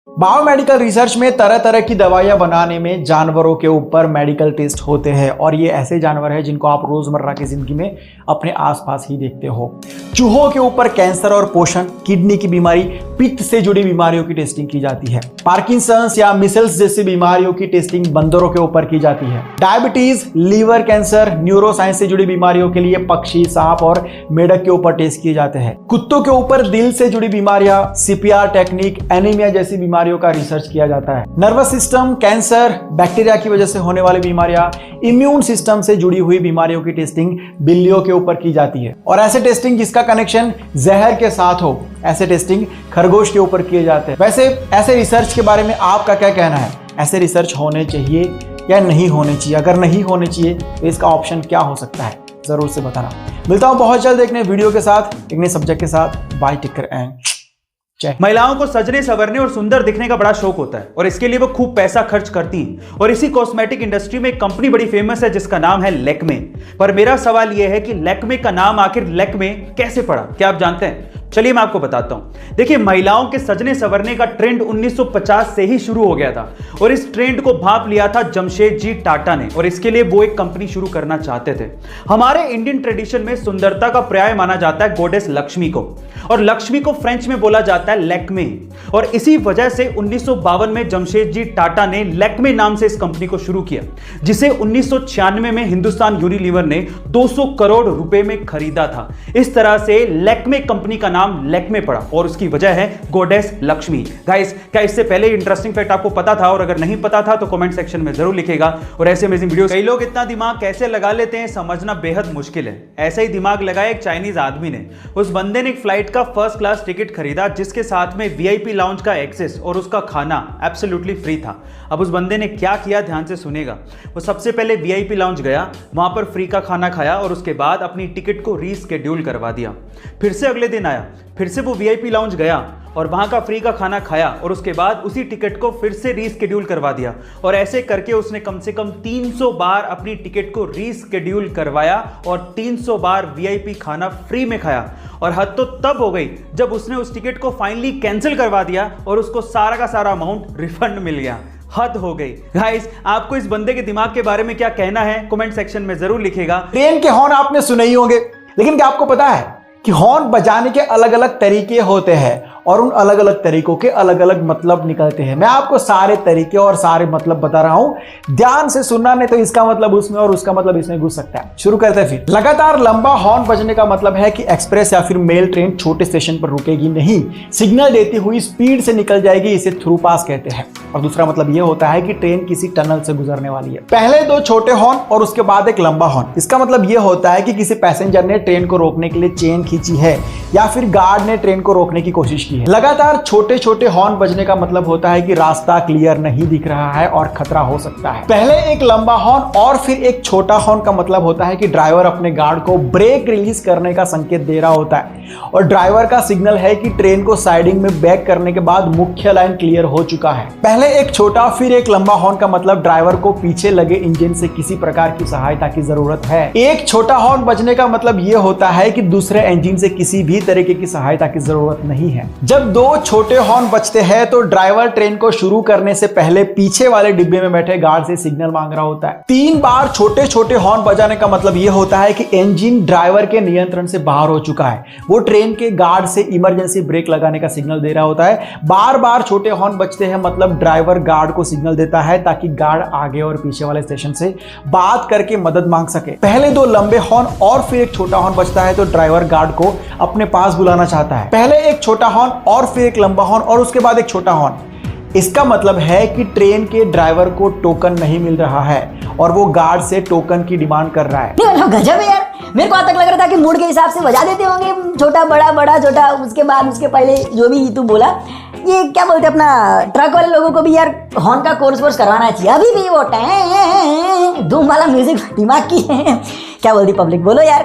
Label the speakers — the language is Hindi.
Speaker 1: बायोमेडिकल रिसर्च में तरह तरह की दवाइयां बनाने में जानवरों के ऊपर मेडिकल टेस्ट होते हैं और ये ऐसे जानवर हैं जिनको आप रोजमर्रा की जिंदगी में अपने आसपास ही देखते हो। चूहों के ऊपर कैंसर और पोषण, किडनी की बीमारी, पित्त से जुड़ी बीमारियों की टेस्टिंग की जाती है। पार्किंसंस या मिसल्स जैसी बीमारियों की टेस्टिंग बंदरों के ऊपर की जाती है। डायबिटीज, लीवर कैंसर, न्यूरोसाइंस से जुड़ी बीमारियों के लिए पक्षी, सांप और मेढक के ऊपर टेस्ट किए जाते हैं। कुत्तों के ऊपर दिल से जुड़ी बीमारियां, सीपीआर टेक्निक, एनीमिया जैसी बीमारियों का रिसर्च किया जाता है। नर्वस सिस्टम, कैंसर, बैक्टीरिया की वजह से होने वाली बीमारियां, इम्यून सिस्टम से जुड़ी हुई बीमारियों की टेस्टिंग बिल्लियों के ऊपर की जाती है। और ऐसे टेस्टिंग जिसका कनेक्शन जहर के साथ हो, ऐसे टेस्टिंग खरगोश के ऊपर किए जाते हैं। वैसे ऐसे रिसर्च के बारे में आपका क्या कहना है? ऐसे रिसर्च होने चाहिए या नहीं होने चाहिए? अगर नहीं होने चाहिए तो इसका ऑप्शन क्या हो सकता है, जरूर से बताना। मिलता हूं बहुत जल्द एक नए वीडियो के साथ, एक नए सब्जेक्ट के साथ। बाय, टेक केयर एंड जय।
Speaker 2: महिलाओं को सजने संवरने और सुंदर दिखने का बड़ा शौक होता है और इसके लिए वो खूब पैसा खर्च करती हैं। और इसी कॉस्मेटिक इंडस्ट्री में एक कंपनी बड़ी फेमस है जिसका नाम है लैक्मे। पर मेरा सवाल यह है कि लैक्मे का नाम आखिर लैक्मे कैसे पड़ा? क्या आप जानते हैं? चलिए मैं आपको बताता हूं। देखिए, महिलाओं के सजने संवरने का ट्रेंड 1950 से ही शुरू हो गया था और इस ट्रेंड को भांप लिया था जमशेदजी टाटा ने और इसके लिए वो एक कंपनी शुरू करना चाहते थे। हमारे इंडियन ट्रेडिशन में सुंदरता का पर्याय माना जाता है गॉडेस लक्ष्मी को, और लक्ष्मी को फ्रेंच में बोला जाता है लैक्मे। और इसी वजह से 1952 में जमशेदजी टाटा ने लैक्मे नाम से इस कंपनी को शुरू किया, जिसे 1996 में हिंदुस्तान यूनिलीवर ने 200 करोड़ रुपए में खरीदा था। इस तरह से लैक्मे कंपनी का नाम लैक्मे पड़ा और उसकी वजह है गॉडेस लक्ष्मी। गाइस, क्या इससे पहले इंटरेस्टिंग फैक्ट आपको पता था? और अगर नहीं पता था तो कमेंट सेक्शन में जरूर लिखेगा। और ऐसे अमेजिंग वीडियो, कई लोग इतना दिमाग कैसे लगा लेते हैं समझना बेहद मुश्किल है। ऐसा ही दिमाग लगाया एक चाइनीज आदमी ने। उस बंदे ने एक फ्लाइट का फर्स्ट क्लास टिकट खरीदा जिसके साथ में वीआईपी लाउंज का एक्सेस और उसका खाना एब्सोल्युटली फ्री था। अब उस बंदे ने क्या किया, ध्यान से सुनेगा। वो सबसे पहले वीआईपी लाउंज गया, वहां पर फ्री का खाना खाया और उसके बाद अपनी टिकट को रीस्केड्यूल करवा दिया। फिर से अगले दिन आया, फिर से वो वीआईपी लाउंज गया और वहां का फ्री का खाना खाया और उसके बाद उसी टिकट को फिर से रीस्केड्यूल करवा दिया। और ऐसे करके उसने कम से कम 300 बार अपनी टिकट को रीस्केड्यूल करवाया और 300 बार वीआईपी खाना फ्री में खाया। और हद तो तब हो गई जब उसने उस टिकट को फाइनली कैंसिल करवा दिया और उसको सारा का सारा अमाउंट रिफंड मिल गया। हद हो गई। गाइस, आपको इस बंदे के दिमाग के बारे में क्या कहना है कमेंट सेक्शन में जरूर लिखेगा।
Speaker 1: ट्रेन के हॉर्न आपने सुने ही होंगे, लेकिन क्या आपको पता है कि हॉर्न बजाने के अलग अलग तरीके होते हैं और उन अलग अलग तरीकों के अलग अलग मतलब निकलते हैं। मैं आपको सारे तरीके और सारे मतलब बता रहा हूं, ध्यान से सुनना, नहीं तो इसका मतलब उसमें और उसका मतलब इसमें घुस सकता है। शुरू करते हैं फिर। लगातार लंबा हॉर्न बजने का मतलब है कि एक्सप्रेस या फिर मेल ट्रेन छोटे स्टेशन पर रुकेगी नहीं, सिग्नल देती हुई स्पीड से निकल जाएगी, इसे थ्रू पास कहते हैं। और दूसरा मतलब यह होता है कि ट्रेन किसी टनल से गुजरने वाली है। पहले दो छोटे हॉर्न और उसके बाद एक लंबा हॉर्न, इसका मतलब यह होता है कि किसी पैसेंजर ने ट्रेन को रोकने के लिए चेन खींची है या फिर गार्ड ने ट्रेन को रोकने की कोशिश की है। लगातार छोटे छोटे हॉर्न बजने का मतलब होता है कि रास्ता क्लियर नहीं दिख रहा है और खतरा हो सकता है। पहले एक लंबा हॉर्न और फिर एक छोटा हॉर्न का मतलब होता है कि ड्राइवर अपने गार्ड को ब्रेक रिलीज करने का संकेत दे रहा होता है और ड्राइवर का सिग्नल है कि ट्रेन को साइडिंग में बैक करने के बाद मुख्य लाइन क्लियर हो चुका है। पहले एक छोटा फिर एक लंबा हॉर्न का मतलब ड्राइवर को पीछे लगे इंजन से किसी प्रकार की सहायता की जरूरत है। एक छोटा हॉर्न बजने का मतलब यह होता है कि दूसरे इंजन से किसी भी तरीके की सहायता की जरूरत नहीं है। जब दो छोटे हॉर्न बजते हैं तो ड्राइवर ट्रेन को शुरू करने से पहले पीछे वाले डिब्बे में बैठे गार्ड से सिग्नल मांग रहा होता है। 3 बार छोटे छोटे हॉर्न बजाने का मतलब यह होता है कि इंजन ड्राइवर के नियंत्रण से बाहर हो चुका है, वो ट्रेन के गार्ड से इमरजेंसी ब्रेक लगाने का सिग्नल दे रहा होता है। बार बार छोटे हॉर्न बजते हैं मतलब ड्राइवर गार्ड को सिग्नल देता है ताकि गार्ड आगे और पीछे वाले स्टेशन से बात करके मदद मांग सके। पहले दो लंबे हॉर्न और फिर एक छोटा हॉर्न बजता है तो ड्राइवर गार्ड को अपने पास बुलाना चाहता है। पहले एक छोटा हॉर्न और फिर एक लंबा हॉर्न और उसके बाद एक छोटा हॉर्न, इसका मतलब है कि ट्रेन के ड्राइवर को टोकन नहीं मिल रहा है और वो गार्ड से टोकन की डिमांड कर रहा है।
Speaker 3: गजब है यार, मेरे को आज तक लग रहा था कि मूड के हिसाब से बजा देते होंगे, छोटा बड़ा बड़ा छोटा, उसके बाद उसके पहले जो भी तू बोला, ये क्या बोलते अपना ट्रक वाले लोगों को भी यार हॉर्न का कोर्स करवाना चाहिए। अभी भी वो धूम वाला म्यूजिक दिमाग की क्या बोलती पब्लिक, बोलो यार।